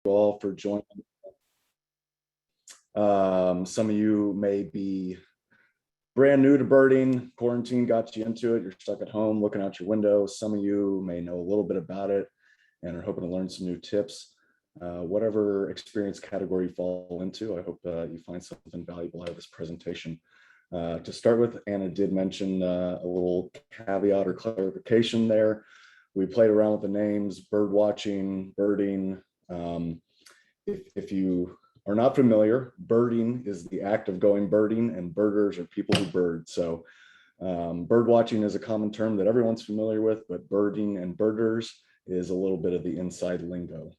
all for joining. Some of you may be brand new to birding. Quarantine got you into it. You're stuck at home looking out your window. Some of you may know a little bit about it and are hoping to learn some new tips. Whatever experience category you fall into, I hope you find something valuable out of this presentation. To start with, Anna did mention a little caveat or clarification there. We played around with the names, bird watching, birding. If you are not familiar, birding is the act of going birding, and birders are people who bird. So bird watching is a common term that everyone's familiar with, but birding and birders is a little bit of the inside lingo.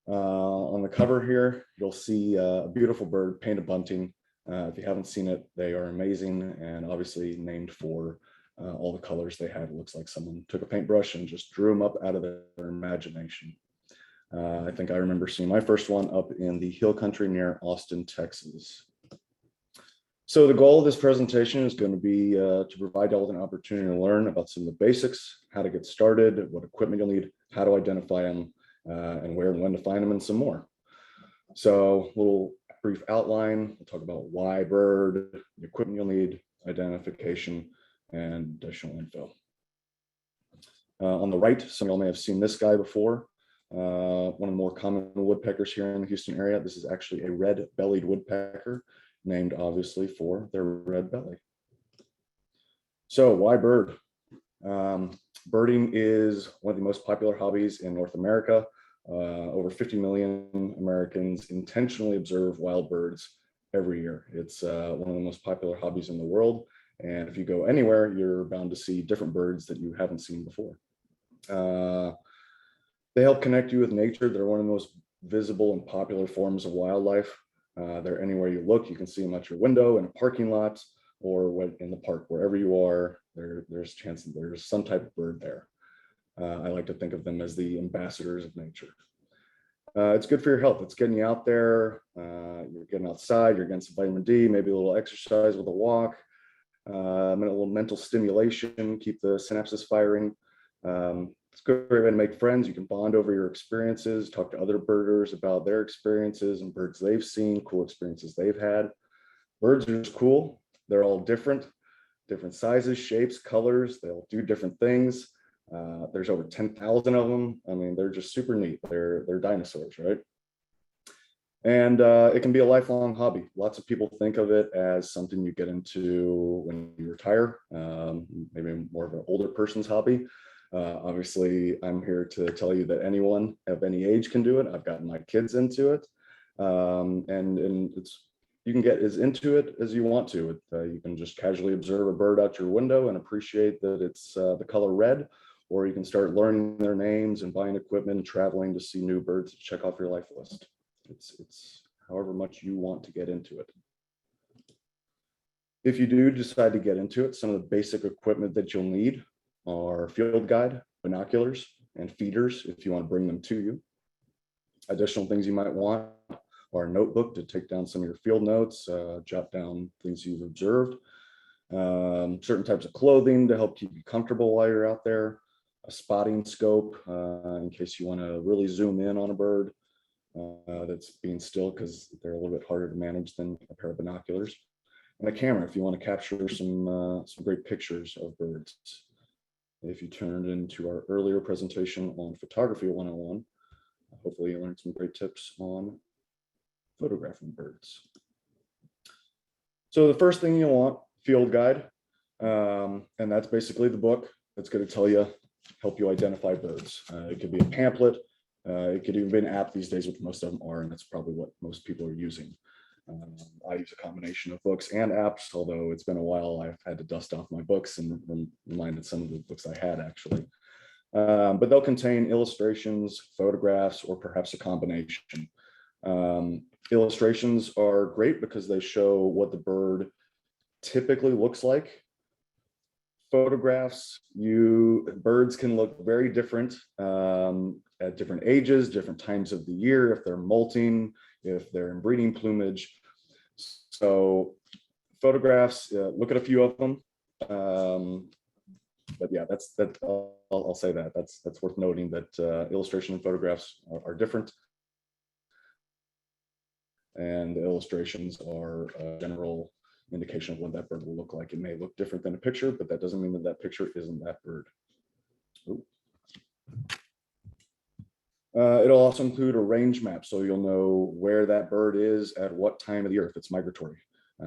On the cover here, you'll see a beautiful bird, painted bunting. If you haven't seen it, they are amazing and obviously named for all the colors they have. It looks like someone took a paintbrush and just drew them up out of their imagination. I think I remember seeing my first one up in the hill country near Austin, Texas. So the goal of this presentation is going to be to provide you all an opportunity to learn about some of the basics, how to get started, what equipment you'll need, how to identify them, and where and when to find them, and some more. So a little brief outline. We'll talk about why bird, the equipment you'll need, identification, and additional info. On the right, some of y'all may have seen this guy before. One of the more common woodpeckers here in the Houston area. This is actually a red-bellied woodpecker, named obviously for their red belly. So why bird? Birding is one of the most popular hobbies in North America. Over 50 million Americans intentionally observe wild birds every year. It's one of the most popular hobbies in the world. And if you go anywhere, you're bound to see different birds that you haven't seen before. They help connect you with nature. They're one of the most visible and popular forms of wildlife. They're anywhere you look. You can see them at your window, in a parking lot, or in the park. Wherever you are, there's a chance that there's some type of bird there. I like to think of them as the ambassadors of nature. It's good for your health. It's getting you out there. You're getting outside. You're getting some vitamin D, maybe a little exercise with a walk, a little mental stimulation, keep the synapses firing. It's a great way to make friends. You can bond over your experiences, talk to other birders about their experiences and birds they've seen, cool experiences they've had. Birds are just cool. They're all different sizes, shapes, colors. They all do different things. There's over 10,000 of them. I mean, they're just super neat. They're dinosaurs, right? And it can be a lifelong hobby. Lots of people think of it as something you get into when you retire, maybe more of an older person's hobby. Obviously, I'm here to tell you that anyone of any age can do it. I've gotten my kids into it, and you can get as into it as you want to. You can just casually observe a bird out your window and appreciate that it's the color red, or you can start learning their names and buying equipment and traveling to see new birds to check off your life list. It's however much you want to get into it. If you do decide to get into it, some of the basic equipment that you'll need are field guide, binoculars, and feeders if you want to bring them to you. Additional things you might want are a notebook to take down some of your field notes, jot down things you've observed, certain types of clothing to help keep you comfortable while you're out there, a spotting scope in case you want to really zoom in on a bird that's being still, because they're a little bit harder to manage than a pair of binoculars, and a camera if you want to capture some great pictures of birds. If you turned into our earlier presentation on Photography 101, hopefully you learned some great tips on photographing birds. So the first thing you'll want, field guide, and that's basically the book that's going to help you identify birds. It could be a pamphlet, it could even be an app these days, which most of them are, and that's probably what most people are using. I use a combination of books and apps, although it's been a while. I've had to dust off my books and reminded some of the books I had actually. But they'll contain illustrations, photographs, or perhaps a combination. Illustrations are great because they show what the bird typically looks like. Photographs, birds can look very different at different ages, different times of the year, if they're molting, if they're in breeding plumage. So photographs, look at a few of them. But yeah, I'll say that's worth noting, that illustration and photographs are different. and the illustrations are a general indication of what that bird will look like. It may look different than a picture, but that doesn't mean that that picture isn't that bird. It'll also include a range map, so you'll know where that bird is at what time of the year if it's migratory.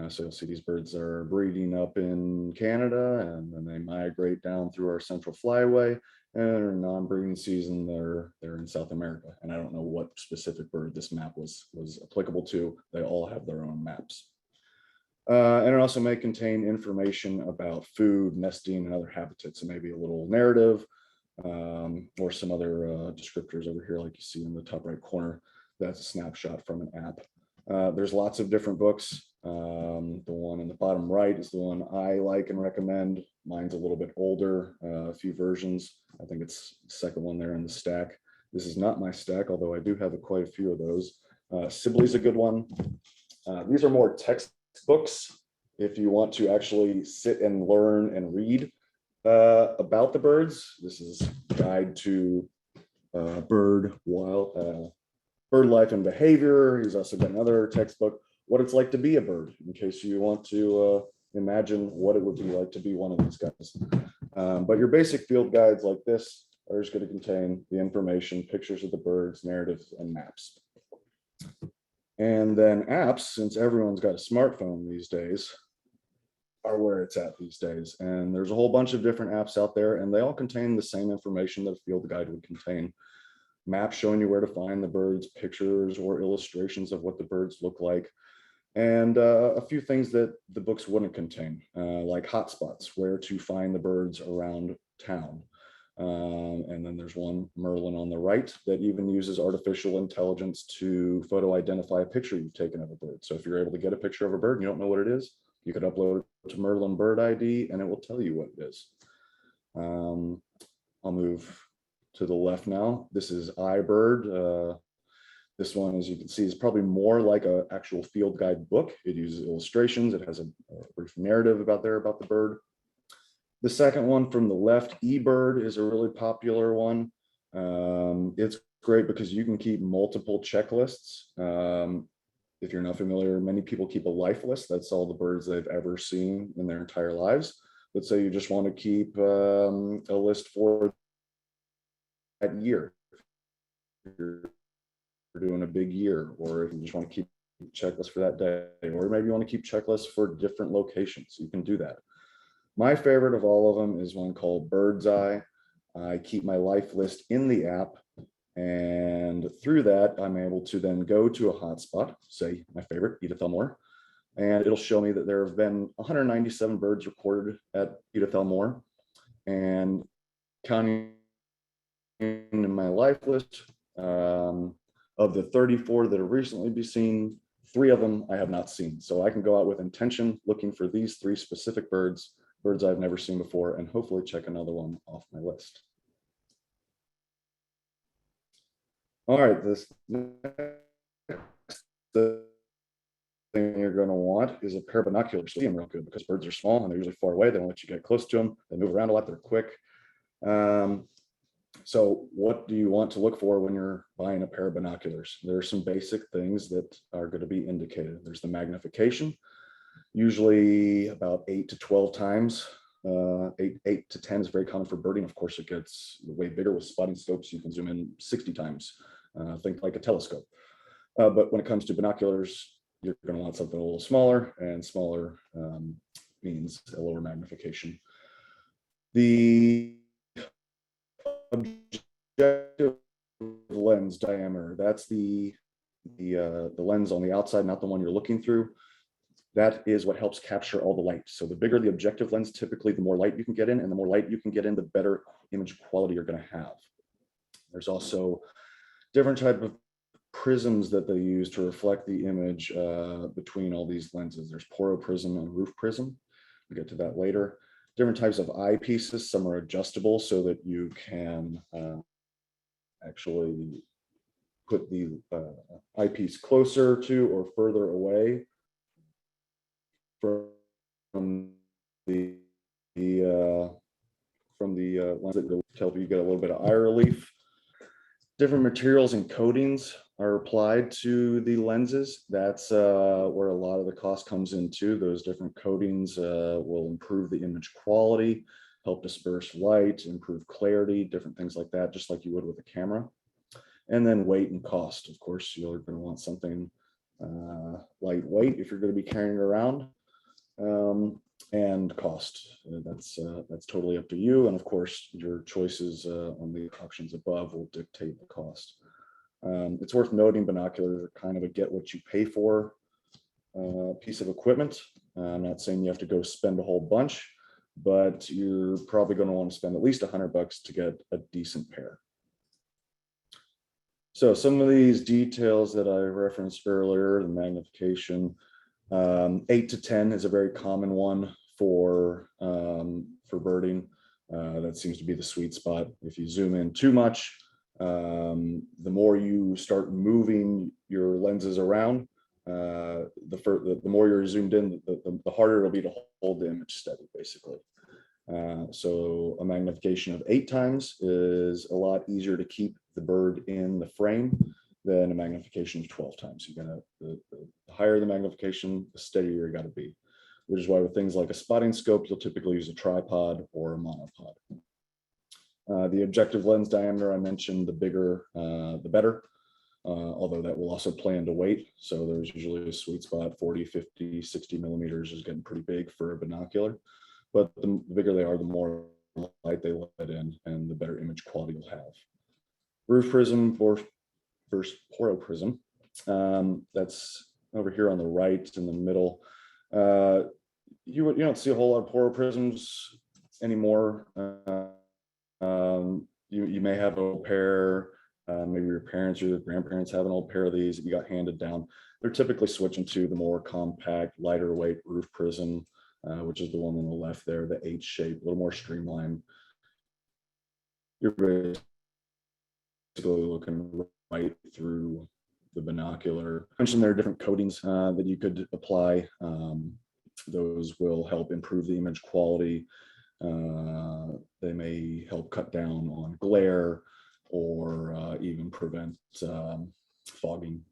So you'll see these birds are breeding up in Canada, and then they migrate down through our central flyway, and in non-breeding season, they're in South America. And I don't know what specific bird this map was applicable to. They all have their own maps. And it also may contain information about food, nesting, and other habitats, and maybe a little narrative, or some other descriptors over here, like you see in the top right corner. That's a snapshot from an app. There's lots of different books. The one in the bottom right is the one I like and recommend. Mine's a little bit older, a few versions. I think it's the second one there in the stack. This is not my stack, although I do have quite a few of those. Sibley's a good one. These are more textbooks if you want to actually sit and learn and read about the birds. This is Guide to Bird Life and Behavior. He's also got another textbook, What It's Like to Be a Bird, in case you want to imagine what it would be like to be one of these guys. But your basic field guides like this are just going to contain the information, pictures of the birds, narratives, and maps. And then apps, since everyone's got a smartphone these days, are where it's at these days. And there's a whole bunch of different apps out there, and they all contain the same information that a field guide would contain. Maps showing you where to find the birds, pictures or illustrations of what the birds look like, and a few things that the books wouldn't contain, like hotspots, where to find the birds around town. And then there's one, Merlin, on the right, that even uses artificial intelligence to photo identify a picture you've taken of a bird. So if you're able to get a picture of a bird and you don't know what it is, you could upload it to Merlin Bird ID and it will tell you what it is. I'll move to the left now. This is iBird. This one, as you can see, is probably more like an actual field guide book. It uses illustrations. It has a brief narrative about the bird. The second one from the left, eBird, is a really popular one. It's great because you can keep multiple checklists. If you're not familiar, many people keep a life list. That's all the birds they've ever seen in their entire lives. Let's say you just want to keep a list for that year. You're doing a big year, or if you just want to keep a checklist for that day, or maybe you want to keep checklists for different locations. You can do that. My favorite of all of them is one called Bird's Eye. I keep my life list in the app, and through that, I'm able to then go to a hotspot, say my favorite, Edith Elmore, and it'll show me that there have been 197 birds recorded at Edith Elmore, and counting in my life list, of the 34 that have recently been seen, 3 of them I have not seen. So I can go out with intention looking for these 3 specific birds I've never seen before, and hopefully check another one off my list. All right, this the thing you're going to want is a pair of binoculars. See them real good because birds are small and they're usually far away. They don't let you get close to them. They move around a lot. They're quick. So what do you want to look for when you're buying a pair of binoculars? There are some basic things that are going to be indicated. There's the magnification, usually about 8 to 12 times. 8 to 10 is very common for birding. Of course, it gets way bigger with spotting scopes. You can zoom in 60 times, think like a telescope. But when it comes to binoculars, you're going to want something a little smaller, and smaller means a lower magnification. The objective lens diameter, that's the lens on the outside, not the one you're looking through. That is what helps capture all the light. So the bigger the objective lens, typically the more light you can get in, and the more light you can get in, the better image quality you're going to have. There's also different type of prisms that they use to reflect the image between all these lenses. There's poro prism and roof prism. We'll get to that later. Different types of eyepieces. Some are adjustable so that you can actually put the eyepiece closer to or further away from the lens that will tell you get a little bit of eye relief. Different materials and coatings are applied to the lenses. That's where a lot of the cost comes into. Those different coatings will improve the image quality, help disperse light, improve clarity, different things like that, just like you would with a camera. And then weight and cost. Of course, you're going to want something lightweight if you're going to be carrying it around. And cost. That's totally up to you. And of course, your choices on the options above will dictate the cost. It's worth noting binoculars are kind of a get what you pay for piece of equipment. I'm not saying you have to go spend a whole bunch, but you're probably going to want to spend at least $100 to get a decent pair. So some of these details that I referenced earlier, the magnification, 8 to 10 is a very common one for birding. That seems to be the sweet spot. If you zoom in too much, the more you start moving your lenses around, the more you're zoomed in, the harder it'll be to hold the image steady, basically. So a magnification of 8 times is a lot easier to keep the bird in the frame than a magnification of 12 times. The higher the magnification, the steadier you got to be, which is why with things like a spotting scope, you'll typically use a tripod or a monopod. The objective lens diameter, I mentioned, the bigger, the better, although that will also play into weight. So there's usually a sweet spot, 40, 50, 60 millimeters is getting pretty big for a binocular. But the bigger they are, the more light they let in and the better image quality you'll have. Roof prism versus poro prism. That's over here on the right in the middle. You don't see a whole lot of poro prisms anymore. You may have an old pair, maybe your parents or your grandparents have an old pair of these that you got handed down. They're typically switching to the more compact, lighter weight roof prism, which is the one on the left there, the H shape, a little more streamlined. You're basically looking right through the binocular. I mentioned there are different coatings that you could apply. Those will help improve the image quality. They may help cut down on glare or even prevent fogging.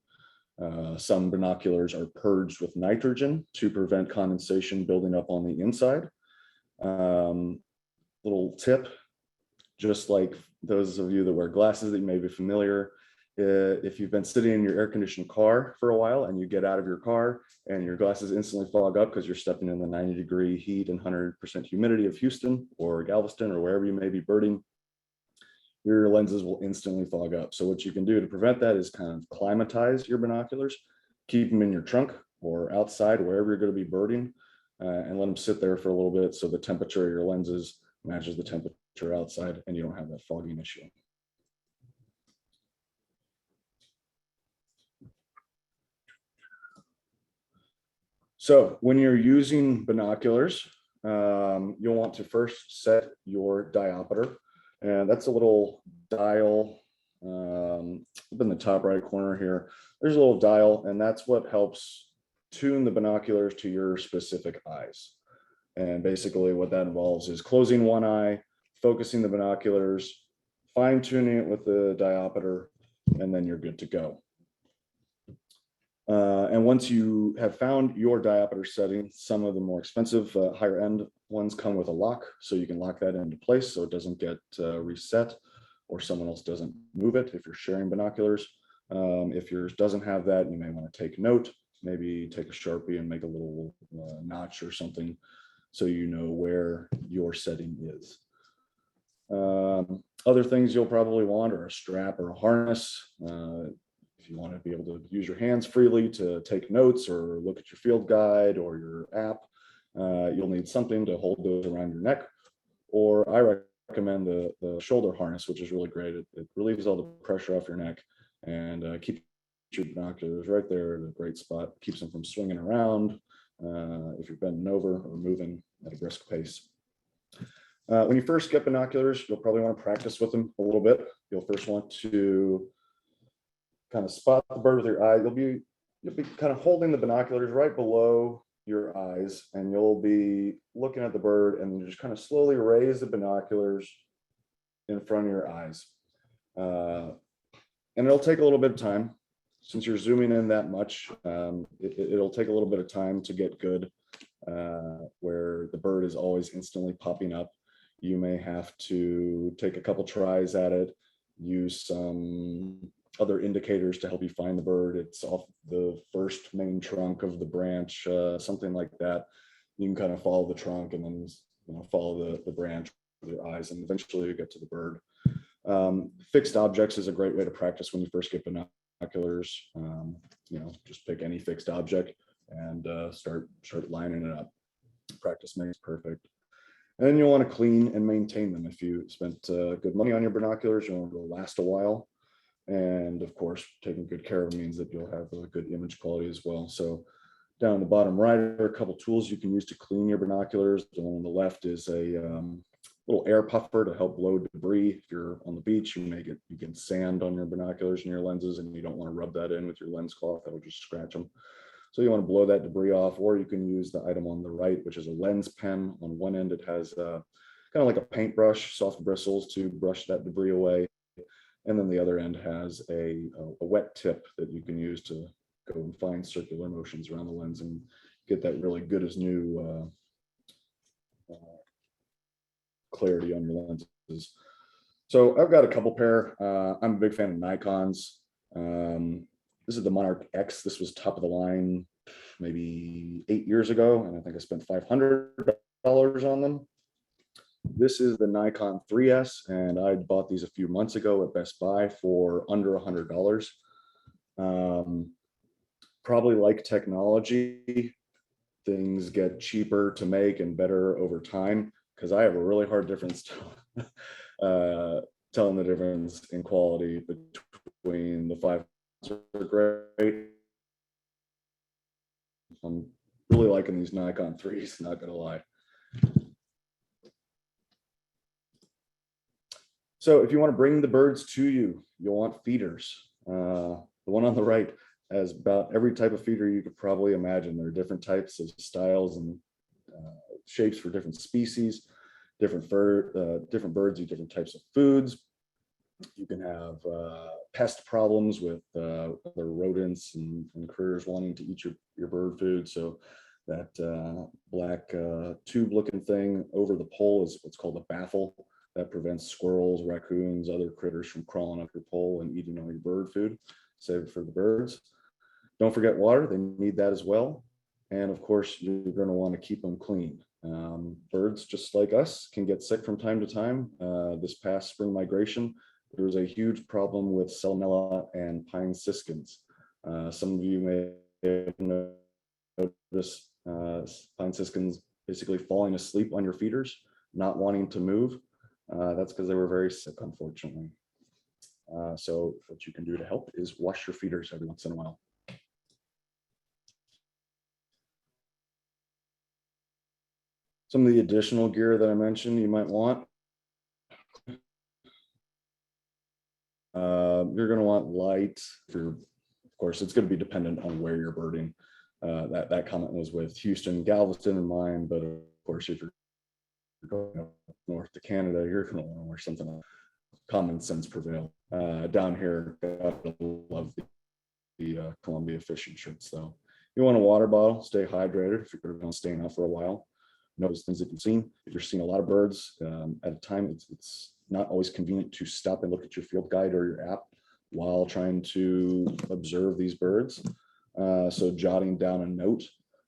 Some binoculars are purged with nitrogen to prevent condensation building up on the inside. Little tip, just like those of you that wear glasses that you may be familiar, if you've been sitting in your air-conditioned car for a while and you get out of your car and your glasses instantly fog up because you're stepping in the 90-degree heat and 100% humidity of Houston or Galveston or wherever you may be birding, your lenses will instantly fog up. So what you can do to prevent that is kind of climatize your binoculars, keep them in your trunk or outside, wherever you're going to be birding, and let them sit there for a little bit so the temperature of your lenses matches the temperature outside and you don't have that fogging issue. So when you're using binoculars, you'll want to first set your diopter. And that's a little dial up in the top right corner here. There's a little dial, and that's what helps tune the binoculars to your specific eyes. And basically what that involves is closing one eye, focusing the binoculars, fine-tuning it with the diopter, and then you're good to go. And once you have found your diopter setting, some of the more expensive, higher end ones come with a lock, so you can lock that into place so it doesn't get reset or someone else doesn't move it if you're sharing binoculars. If yours doesn't have that, you may want to take note, maybe take a Sharpie and make a little notch or something so you know where your setting is. Other things you'll probably want are a strap or a harness. If you want to be able to use your hands freely to take notes or look at your field guide or your app, you'll need something to hold those around your neck. Or I recommend the shoulder harness, which is really great. It relieves all the pressure off your neck and keeps your binoculars right there in a great spot, keeps them from swinging around if you're bending over or moving at a brisk pace. When you first get binoculars, you'll probably want to practice with them a little bit. You'll first want to kind of spot the bird with your eye. You'll be kind of holding the binoculars right below your eyes, and you'll be looking at the bird, and you just kind of slowly raise the binoculars in front of your eyes. and it'll take a little bit of time. Since you're zooming in that much, it'll take a little bit of time to get good, where the bird is always instantly popping up. You may have to take a couple tries at it, use some other indicators to help you find the bird. It's off the first main trunk of the branch, something like that. You can kind of follow the trunk and then follow the branch with your eyes, and eventually you get to the bird. Fixed objects is a great way to practice when you first get binoculars. Just pick any fixed object and start lining it up. Practice makes perfect. And then you'll want to clean and maintain them. If you spent good money on your binoculars, you want them to last a while. And of course, taking good care of them means that you'll have a good image quality as well. So down in the bottom right are a couple tools you can use to clean your binoculars. The one on the left is a little air puffer to help blow debris. If you're on the beach, you get sand on your binoculars and your lenses, and you don't want to rub that in with your lens cloth. That'll just scratch them. So you want to blow that debris off, or you can use the item on the right, which is a lens pen. On one end, it has kind of like a paintbrush, soft bristles to brush that debris away. And then the other end has a wet tip that you can use to go and find circular motions around the lens and get that really good as new clarity on your lenses. So I've got a couple pair. I'm a big fan of Nikon's. This is the Monarch X. This was top of the line maybe 8 years ago, and I think I spent $500 on them. This is the Nikon 3S, and I bought these a few months ago at Best Buy for under $100. Probably like technology, things get cheaper to make and better over time, because I have a really hard difference telling the difference in quality between the 5 are great. I'm really liking these Nikon 3s, not gonna lie. So if you want to bring the birds to you, you'll want feeders. The one on the right has about every type of feeder you could probably imagine. There are different types of styles and shapes for different species. Different birds eat different types of foods. You can have pest problems with other rodents and critters wanting to eat your bird food. So that black tube-looking thing over the pole is what's called a baffle. That prevents squirrels, raccoons, other critters from crawling up your pole and eating all your bird food. Save it for the birds. Don't forget water. They need that as well. And of course, you're going to want to keep them clean. Birds, just like us, can get sick from time to time. This past spring migration, there was a huge problem with salmonella and pine siskins. Some of you may have noticed pine siskins basically falling asleep on your feeders, not wanting to move. That's because they were very sick, unfortunately. So what you can do to help is wash your feeders every once in a while. Some of the additional gear that I mentioned you might want. You're going to want light. Of course, it's going to be dependent on where you're birding. That comment was with Houston, Galveston in mind, but of course, if you're going up north to Canada, you're going to want to wear something like common sense prevail. Down here, I love the Columbia fishing shirts, though. You want a water bottle, stay hydrated if you're going to stay out for a while. Notice things that you've seen. If you're seeing a lot of birds at a time, it's not always convenient to stop and look at your field guide or your app while trying to observe these birds. So jotting down a note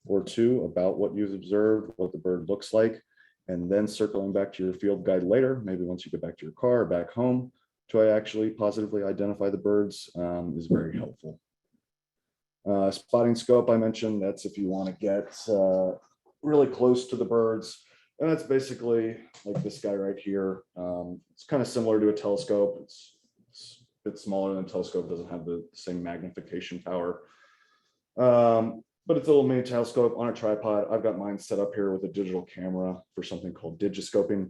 or two about what you've observed, what the bird looks like, and then circling back to your field guide later, maybe once you get back to your car, back home, to actually positively identify the birds is very helpful. Spotting scope, I mentioned, that's if you want to get really close to the birds. And that's basically like this guy right here. It's kind of similar to a telescope. It's a bit smaller than a telescope, doesn't have the same magnification power. But it's a little mini telescope on a tripod. I've got mine set up here with a digital camera for something called digiscoping.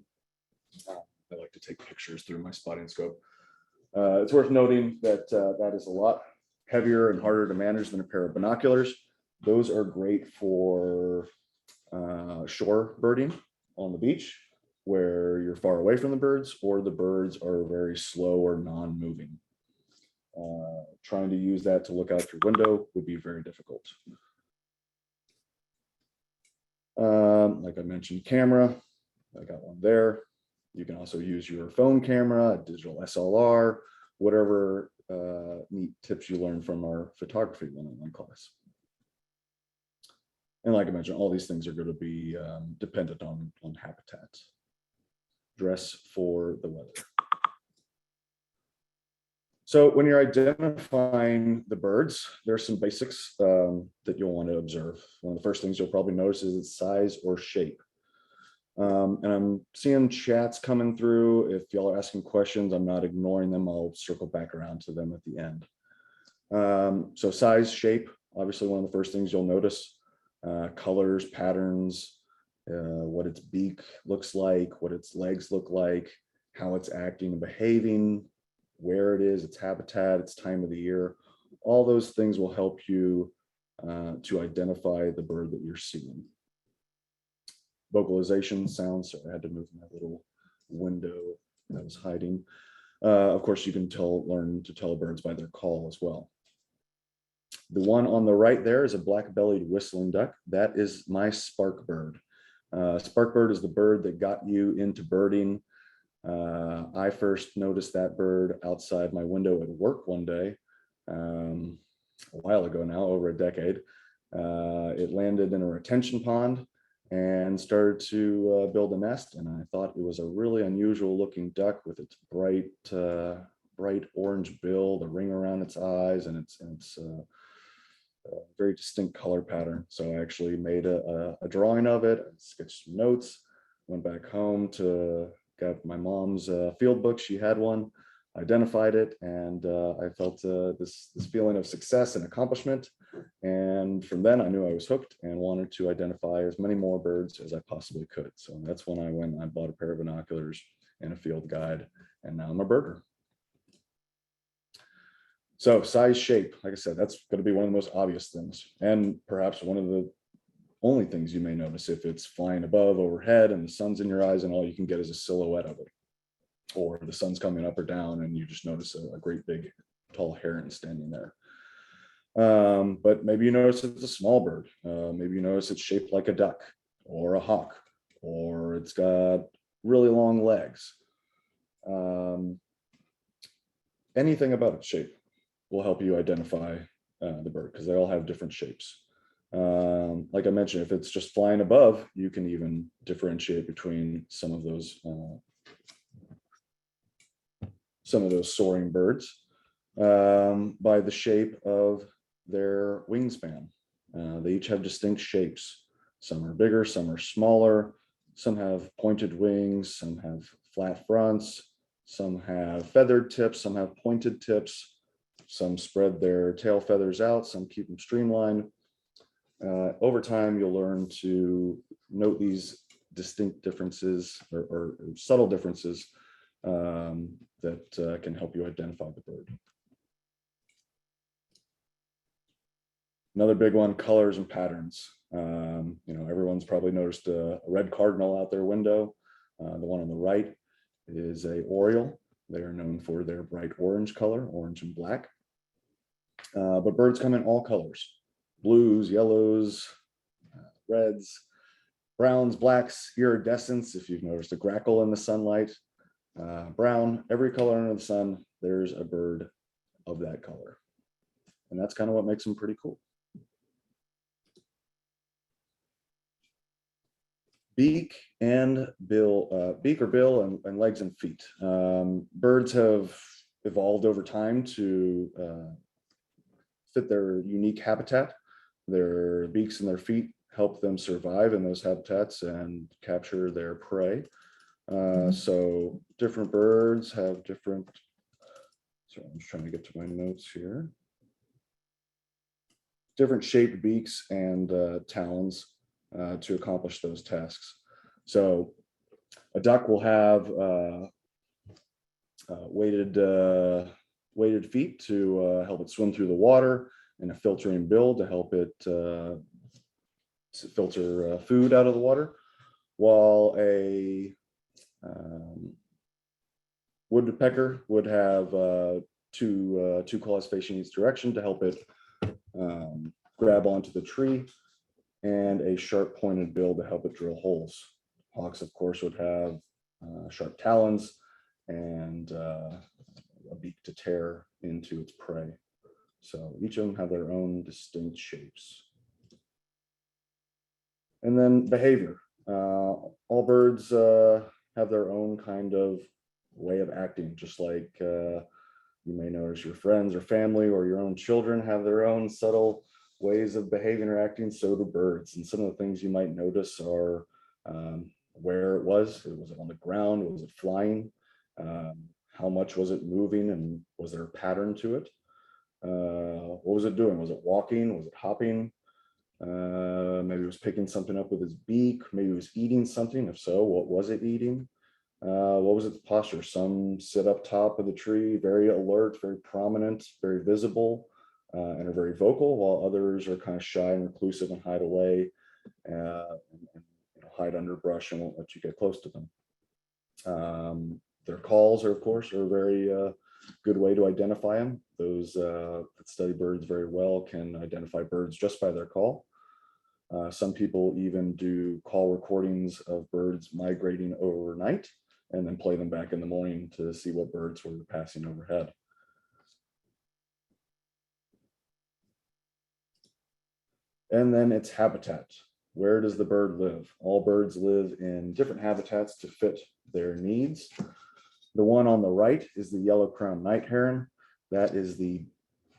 I like to take pictures through my spotting scope. It's worth noting that that is a lot heavier and harder to manage than a pair of binoculars. Those are great for shore birding on the beach, where you're far away from the birds or the birds are very slow or non-moving. Trying to use that to look out your window would be very difficult. Like I mentioned, camera, I got one there. You can also use your phone camera, a digital SLR, whatever neat tips you learn from our photography one-on-one class. And like I mentioned, all these things are going to be dependent on habitat. Dress for the weather. So when you're identifying the birds, there's some basics that you'll want to observe. One of the first things you'll probably notice is its size or shape. And I'm seeing chats coming through. If y'all are asking questions, I'm not ignoring them. I'll circle back around to them at the end. So size, shape, obviously one of the first things you'll notice. Colors, patterns, what its beak looks like, what its legs look like, how it's acting and behaving, where it is, its habitat, its time of the year. All those things will help you to identify the bird that you're seeing. Vocalization sounds, so I had to move my little window that was hiding. Of course, you can learn to tell birds by their call as well. The one on the right there is a black-bellied whistling duck. That is my spark bird. Spark bird is the bird that got you into birding. I first noticed that bird outside my window at work one day, a while ago now, over a decade. It landed in a retention pond and started to build a nest. And I thought it was a really unusual looking duck with its bright orange bill, the ring around its eyes, and its very distinct color pattern. So I actually made a drawing of it, sketched some notes, went back home got my mom's field book. She had one, identified it, and I felt this feeling of success and accomplishment. And from then I knew I was hooked and wanted to identify as many more birds as I possibly could. So that's when I went and I bought a pair of binoculars and a field guide, and now I'm a birder. So size, shape, like I said, that's going to be one of the most obvious things, and perhaps one of the only things you may notice if it's flying above, overhead, and the sun's in your eyes, and all you can get is a silhouette of it. Or the sun's coming up or down, and you just notice a great big tall heron standing there. But maybe you notice it's a small bird. Maybe you notice it's shaped like a duck or a hawk, or it's got really long legs. Anything about its shape will help you identify the bird, because they all have different shapes. Like I mentioned, if it's just flying above, you can even differentiate between some of those soaring birds by the shape of their wingspan. They each have distinct shapes. Some are bigger, some are smaller, some have pointed wings, some have flat fronts, some have feathered tips, some have pointed tips, some spread their tail feathers out, some keep them streamlined. Over time, you'll learn to note these distinct differences or subtle differences that can help you identify the bird. Another big one, colors and patterns. Everyone's probably noticed a red cardinal out their window. The one on the right is a oriole. They are known for their bright orange color, orange and black. But birds come in all colors: blues, yellows, reds, browns, blacks, iridescence. If you've noticed a grackle in the sunlight, brown, every color under the sun, there's a bird of that color. And that's kind of what makes them pretty cool. Beak and bill, beak or bill, and legs and feet. Birds have evolved over time to fit their unique habitat. Their beaks and their feet help them survive in those habitats and capture their prey. So different birds have different, sorry, I'm just trying to get to my notes here. Different shaped beaks and talons to accomplish those tasks. So a duck will have weighted feet to help it swim through the water, and a filtering bill to help it filter food out of the water, while a woodpecker would have two claws facing each direction to help it grab onto the tree, and a sharp pointed bill to help it drill holes. Hawks, of course, would have sharp talons and a beak to tear into its prey. So each of them have their own distinct shapes. And then behavior. All birds have their own kind of way of acting, just like you may notice your friends or family or your own children have their own subtle ways of behaving or acting. So do birds. And some of the things you might notice are where it was. Was it on the ground? Was it flying? How much was it moving? And was there a pattern to it? What was it doing? Was it walking? Was it hopping? Maybe it was picking something up with its beak. Maybe it was eating something. If so, what was it eating? What was its posture? Some sit up top of the tree, very alert, very prominent, very visible, and are very vocal, while others are kind of shy and reclusive and hide away and hide under brush and won't let you get close to them. Their calls are, of course, a very good way to identify them. Those that study birds very well can identify birds just by their call. Some people even do call recordings of birds migrating overnight and then play them back in the morning to see what birds were passing overhead. And then its habitat. Where does the bird live? All birds live in different habitats to fit their needs. The one on the right is the yellow-crowned night heron. That is the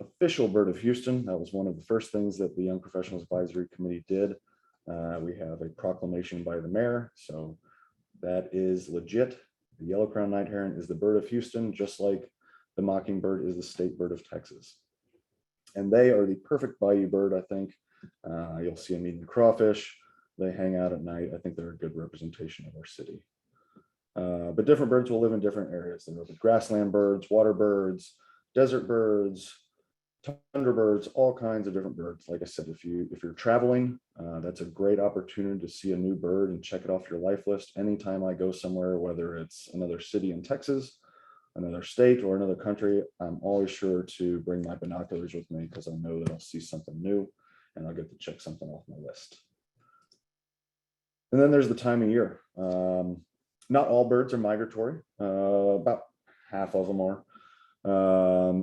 official bird of Houston. That was one of the first things that the Young Professionals Advisory Committee did. We have a proclamation by the mayor, so that is legit. The yellow-crowned night heron is the bird of Houston, just like the mockingbird is the state bird of Texas. And they are the perfect bayou bird, I think. You'll see them eating crawfish. They hang out at night. I think they're a good representation of our city. But different birds will live in different areas. There will be grassland birds, water birds, desert birds, tundra birds, all kinds of different birds. Like I said, if you're traveling, that's a great opportunity to see a new bird and check it off your life list. Anytime I go somewhere, whether it's another city in Texas, another state, or another country, I'm always sure to bring my binoculars with me because I know that I'll see something new and I'll get to check something off my list. And then there's the time of year. Not all birds are migratory. About half of them are.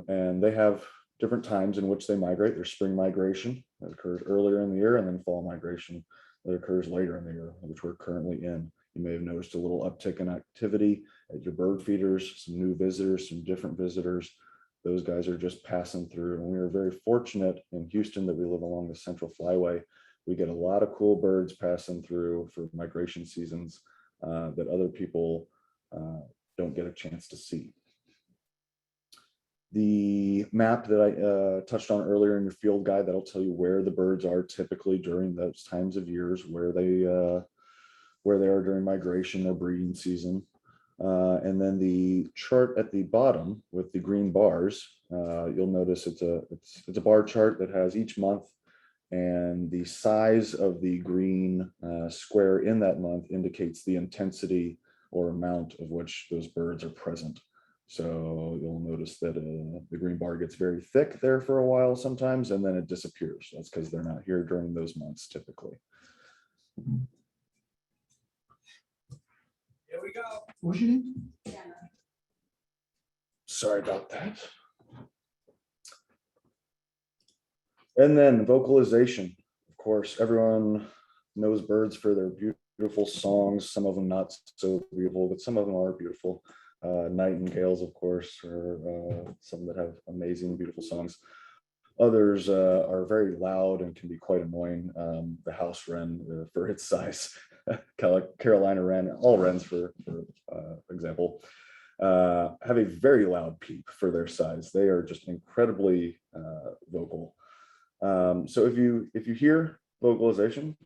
And they have different times in which they migrate. There's spring migration that occurs earlier in the year, and then fall migration that occurs later in the year, which we're currently in. You may have noticed a little uptick in activity at your bird feeders, some new visitors, some different visitors. Those guys are just passing through. And we are very fortunate in Houston that we live along the Central Flyway. We get a lot of cool birds passing through for migration seasons that other people don't get a chance to see. The map that I touched on earlier in your field guide, that'll tell you where the birds are typically during those times of years, where they are during migration or breeding season. And then the chart at the bottom with the green bars, you'll notice it's a bar chart that has each month, and the size of the green square in that month indicates the intensity or amount of which those birds are present. So you'll notice that the green bar gets very thick there for a while sometimes, and then it disappears. That's because they're not here during those months typically. Here we go. What's your name? Sorry about that. And then vocalization. Of course, everyone knows birds for their beautiful songs. Some of them not so beautiful, but some of them are beautiful. Nightingales, of course, are some that have amazing, beautiful songs. Others are very loud and can be quite annoying. The house wren, for its size, Carolina wren, all wrens, for example, have a very loud peep for their size. They are just incredibly vocal. So if you hear vocalization,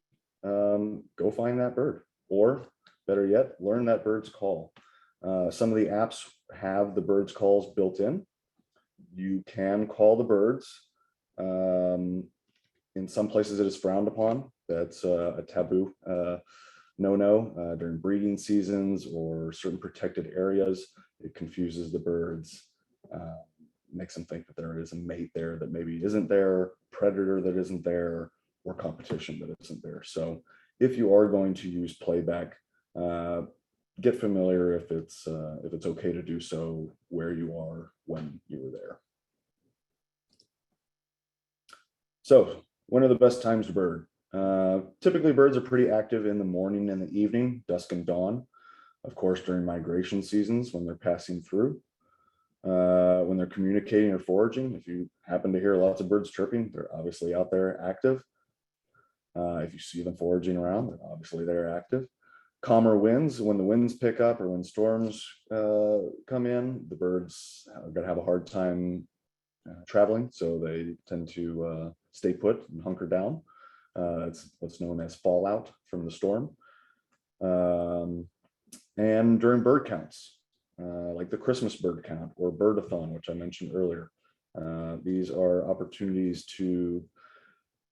go find that bird, or better yet, learn that bird's call. Some of the apps have the bird's calls built in. You can call the birds. In some places it is frowned upon. That's a taboo no-no during breeding seasons or certain protected areas. It confuses the birds. makes them think that there is a mate there that maybe isn't there, predator that isn't there, or competition that isn't there. So if you are going to use playback, get familiar if it's okay to do so where you are when you were there. So when are the best times to bird? Typically birds are pretty active in the morning and the evening, dusk and dawn. Of course, during migration seasons when they're passing through. When they're communicating or foraging, if you happen to hear lots of birds chirping, they're obviously out there active. If you see them foraging around, then obviously they're active. Calmer winds, when the winds pick up or when storms come in, the birds are going to have a hard time traveling, so they tend to stay put and hunker down. It's what's known as fallout from the storm. And during bird counts, like the Christmas bird count or birdathon, which I mentioned earlier. These are opportunities to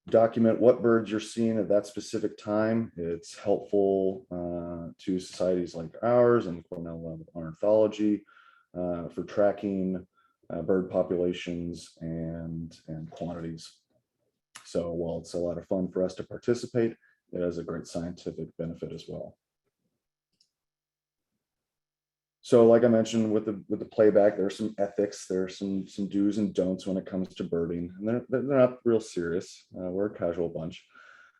document what birds you're seeing at that specific time. It's helpful to societies like ours and Cornell Ornithology for tracking bird populations and quantities. So while it's a lot of fun for us to participate, it has a great scientific benefit as well. So like I mentioned with the playback, there's some ethics, there's some do's and don'ts when it comes to birding, and they're not real serious. We're a casual bunch.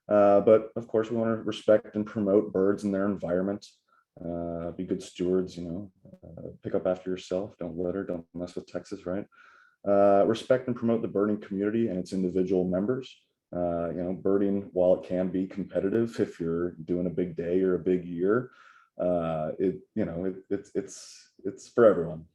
But of course we want to respect and promote birds and their environment. Be good stewards, pick up after yourself, don't litter, don't mess with Texas, right? Respect and promote the birding community and its individual members. Birding, while it can be competitive if you're doing a big day or a big year, it's for everyone.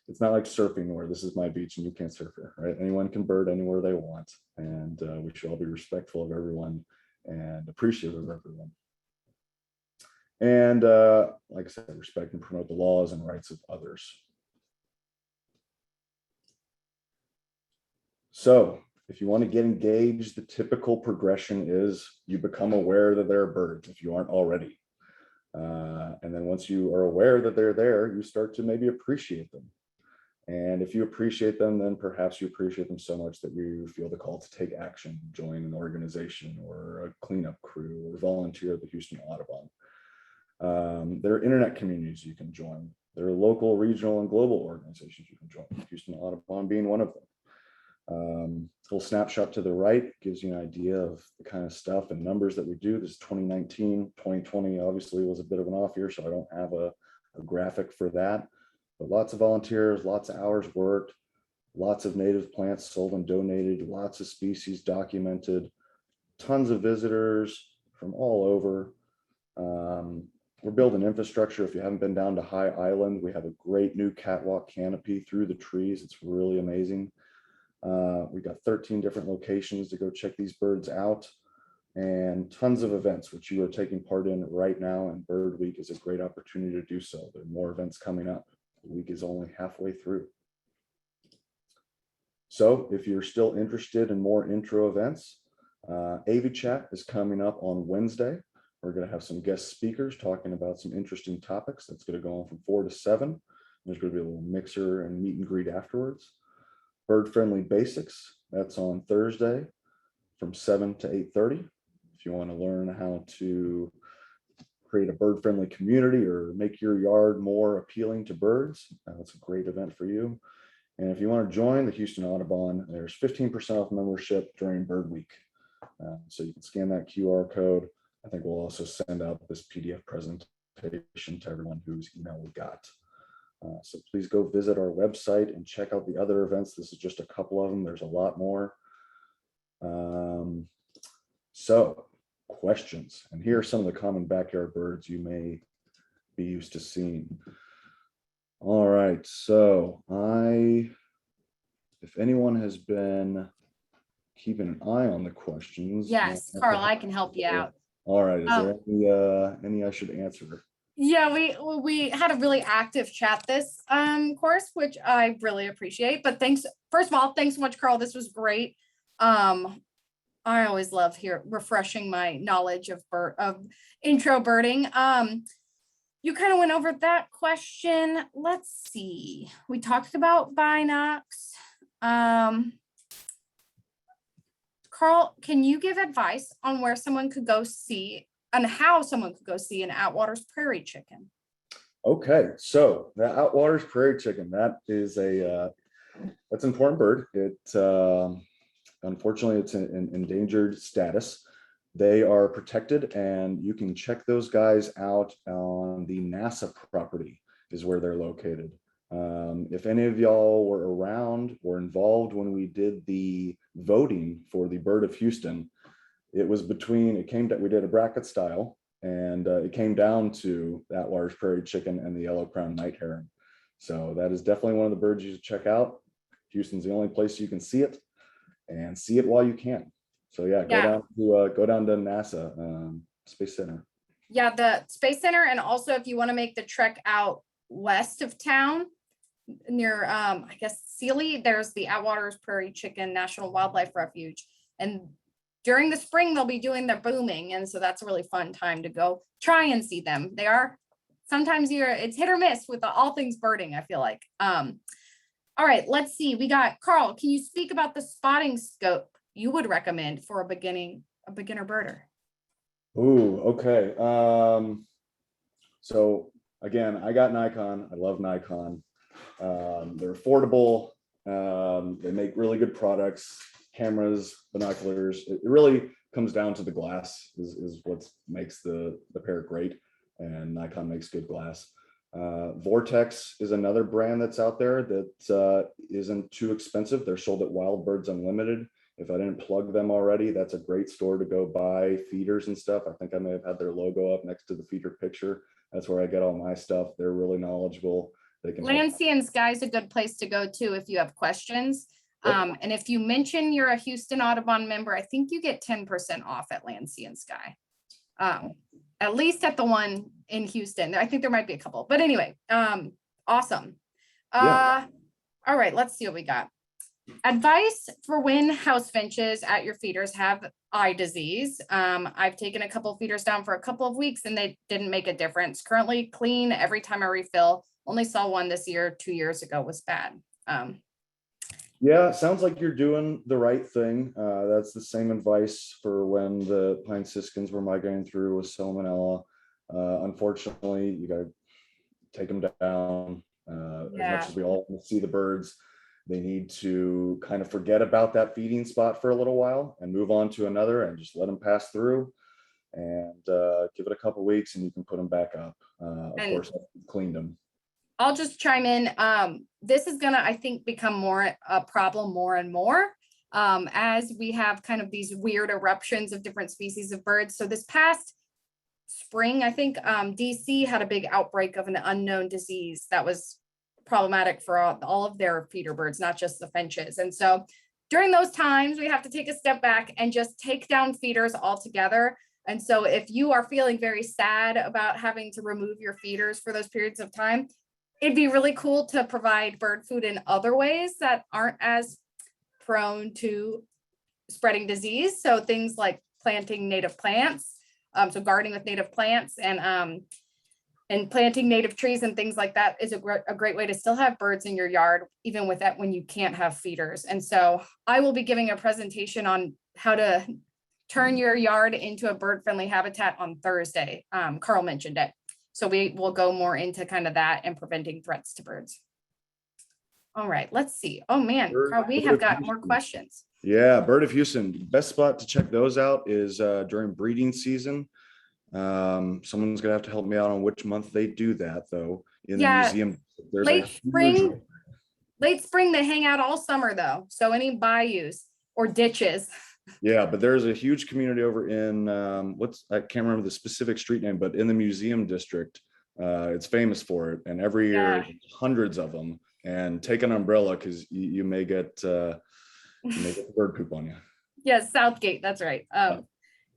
It's not like surfing where this is my beach and you can't surf here, right? Anyone can bird anywhere they want, and we should all be respectful of everyone and appreciative of everyone. And like I said, respect and promote the laws and rights of others. So if you want to get engaged, the typical progression is you become aware that there are birds if you aren't already. And then once you are aware that they're there, you start to maybe appreciate them. And if you appreciate them, then perhaps you appreciate them so much that you feel the call to take action, join an organization or a cleanup crew or volunteer at the Houston Audubon. There are internet communities you can join. There are local, regional, and global organizations you can join, Houston Audubon being one of them. Little snapshot to the right gives you an idea of the kind of stuff and numbers that we do. This is 2019. 2020 obviously was a bit of an off year, so I don't have a graphic for that. But lots of volunteers, lots of hours worked, lots of native plants sold and donated, lots of species documented, tons of visitors from all over. We're building infrastructure. If you haven't been down to High Island, we have a great new catwalk canopy through the trees. It's really amazing. We've got 13 different locations to go check these birds out, and tons of events which you are taking part in right now, and Bird Week is a great opportunity to do so. There are more events coming up. The week is only halfway through. So if you're still interested in more intro events, Avid Chat is coming up on Wednesday. We're going to have some guest speakers talking about some interesting topics. That's going to go on from 4 to 7. There's going to be a little mixer and meet and greet afterwards. Bird Friendly Basics, that's on Thursday from 7 to 8:30. If you want to learn how to create a bird-friendly community or make your yard more appealing to birds, that's a great event for you. And if you want to join the Houston Audubon, there's 15% off membership during Bird Week. So you can scan that QR code. I think we'll also send out this PDF presentation to everyone whose email we got. So please go visit our website and check out the other events. This is just a couple of them. There's a lot more. So questions. And here are some of the common backyard birds you may be used to seeing. All right. So if anyone has been keeping an eye on the questions. Yes, Carl, I can help you out. All right. Is there any I should answer? Yeah, we had a really active chat this course, which I really appreciate. But thanks, first of all, thanks so much, Carl. This was great. I always love refreshing my knowledge of intro birding. you kind of went over that question. Let's see. We talked about binocs. Carl, can you give advice on where someone could go see and how someone could go see an Atwater's prairie chicken? Okay, so the Atwater's prairie chicken, that is that's an important bird. Unfortunately, it's in endangered status. They are protected, and you can check those guys out on the NASA property is where they're located. If any of y'all were around or involved when we did the voting for the bird of Houston, we did a bracket style, and it came down to that Atwater's prairie chicken and the yellow-crowned night heron. So that is definitely one of the birds you should check out. Houston's the only place you can see it, and see it while you can. So yeah, go down to NASA Space Center. Yeah, the Space Center, and also if you want to make the trek out west of town near I guess Sealy, there's the Atwater's Prairie Chicken National Wildlife Refuge, and during the spring they'll be doing their booming, and so that's a really fun time to go try and see them. They are sometimes it's hit or miss with all things birding, I feel like. All right, let's see. We got Carl. Can you speak about the spotting scope you would recommend for a beginner birder? Ooh, okay. So again, I got Nikon. I love Nikon. They're affordable. They make really good products, cameras, binoculars. It really comes down to the glass is what makes the pair great, and Nikon makes good glass. Vortex is another brand that's out there that isn't too expensive. They're sold at Wild Birds Unlimited. If I didn't plug them already, that's a great store to go buy feeders and stuff. I think I may have had their logo up next to the feeder picture. That's where I get all my stuff. They're really knowledgeable. They can Land, Sea, and Sky is a good place to go to if you have questions. Yep. And if you mention you're a Houston Audubon member, I think you get 10% off at Land, Sea, and Sky. At least at the one in Houston. I think there might be a couple, but anyway, awesome. Yeah. All right, let's see what we got. Advice for when house finches at your feeders have eye disease. I've taken a couple feeders down for a couple of weeks and they didn't make a difference. Currently clean every time I refill. Only saw one this year. 2 years ago was bad. Yeah, sounds like you're doing the right thing. That's the same advice for when the pine siskins were migrating through with salmonella. Unfortunately, you got to take them down. As much as we all want to see the birds, they need to kind of forget about that feeding spot for a little while and move on to another and just let them pass through and give it a couple weeks and you can put them back up. Of course, I've cleaned them. I'll just chime in. This is gonna, I think, become more a problem more and more as we have kind of these weird eruptions of different species of birds. So this past spring, I think DC had a big outbreak of an unknown disease that was problematic for all of their feeder birds, not just the finches. And so during those times, we have to take a step back and just take down feeders altogether. And so if you are feeling very sad about having to remove your feeders for those periods of time, it'd be really cool to provide bird food in other ways that aren't as prone to spreading disease. So things like planting native plants, so gardening with native plants and planting native trees and things like that is a great way to still have birds in your yard, even with that when you can't have feeders. And so I will be giving a presentation on how to turn your yard into a bird-friendly habitat on Thursday. Carl mentioned it. So we will go more into kind of that and preventing threats to birds. All right, let's see. Oh man, Carl, we have got more questions. Yeah, Bird of Houston. Best spot to check those out is during breeding season. Someone's gonna have to help me out on which month they do that though. In the museum, there's late spring, they hang out all summer though. So any bayous or ditches. Yeah, but there's a huge community over in I can't remember the specific street name, but in the museum district, it's famous for it. And every year, hundreds of them. And take an umbrella because you may get bird poop on you. Yeah, Southgate. That's right.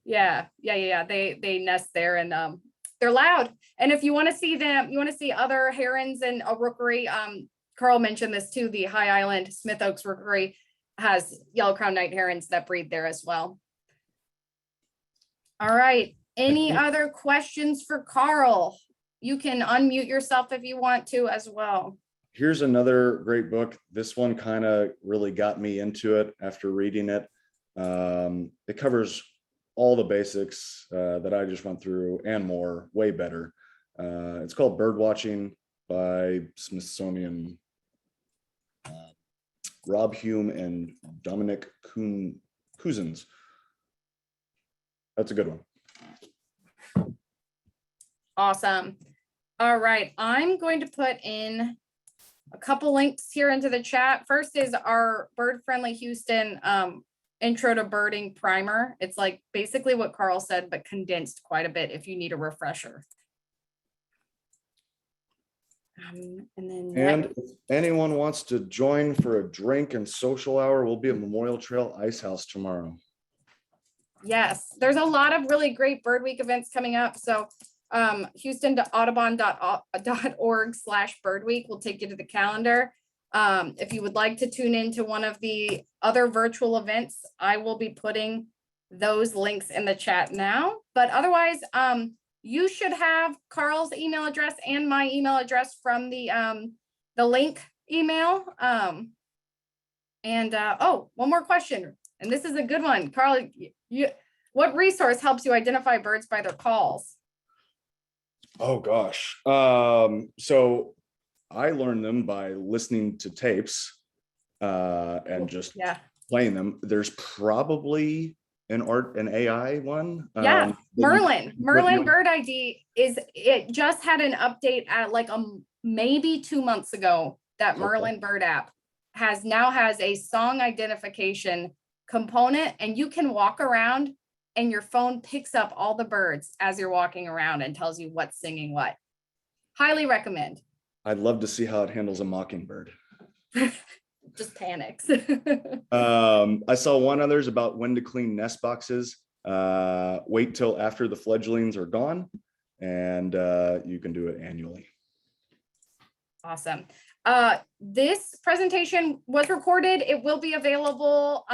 Yeah. They nest there and they're loud. And if you want to see them, you want to see other herons and a rookery. Carl mentioned this too. The High Island Smith Oaks Rookery has yellow-crowned night herons that breed there as well. All right. Any other questions for Carl? you can unmute yourself if you want to as well. Here's another great book. This one kind of really got me into it after reading it. It covers all the basics that I just went through and more, way better. It's called Birdwatching by Smithsonian, Rob Hume and Dominic Cousins. That's a good one. Awesome. All right, I'm going to put in a couple links here into the chat. First is our Bird Friendly Houston intro to birding primer. It's like basically what Carl said, but condensed quite a bit if you need a refresher. And if anyone wants to join for a drink and social hour, we'll be at Memorial Trail Ice House tomorrow. Yes, there's a lot of really great Bird Week events coming up. So houston.audubon.org/birdweek will take you to the calendar. If you would like to tune into one of the other virtual events, I will be putting those links in the chat now. But otherwise, you should have Carl's email address and my email address from the link email. Oh, one more question, and this is a good one, Carl. What resource helps you identify birds by their calls? Oh gosh. So I learned them by listening to tapes and just playing them. There's probably an AI one. Yeah, Merlin Bird ID it just had an update at like maybe 2 months ago. That Merlin Bird app now has a song identification component, and you can walk around and your phone picks up all the birds as you're walking around and tells you what's singing what. Highly recommend. I'd love to see how it handles a mockingbird. Just panics. I saw one others about when to clean nest boxes. Wait till after the fledglings are gone, and you can do it annually. Awesome. This presentation was recorded. It will be available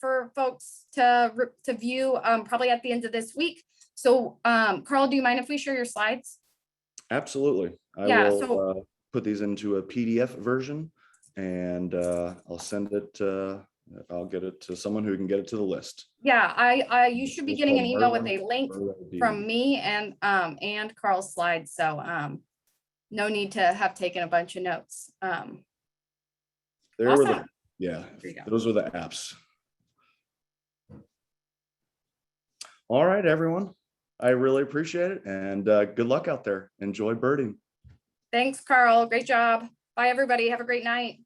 for folks to view probably at the end of this week. So Carl, do you mind if we share your slides? Absolutely. I will put these into a PDF version, and I'll send it. I'll get it to someone who can get it to the list. Yeah, you should be getting an email with a link from me and Carl's slides. So no need to have taken a bunch of notes. Awesome. Those were the apps. All right, everyone. I really appreciate it, and good luck out there. Enjoy birding. Thanks, Carl. Great job. Bye, everybody. Have a great night.